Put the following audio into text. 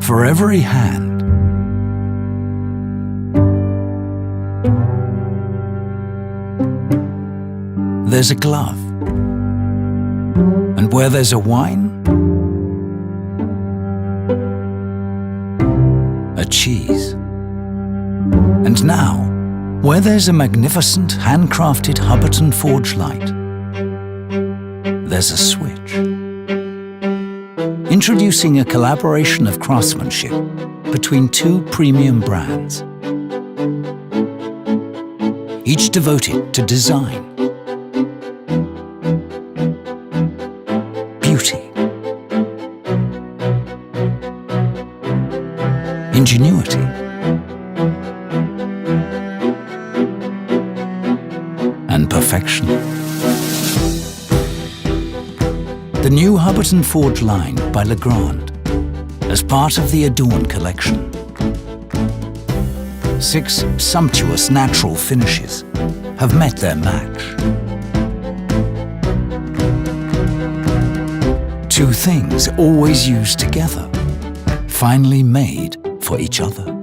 For every hand, there's a glove. And where there's a wine, a cheese. And now, where there's a magnificent handcrafted Hubbarton forge light, there's a switch. Introducing a collaboration of craftsmanship between two premium brands, each devoted to design, beauty, ingenuity, and perfection. The new Hubbarton Forge line by Legrand, as part of the Adorn collection. 6 sumptuous natural finishes have met their match. 2 things always used together, finely made for each other.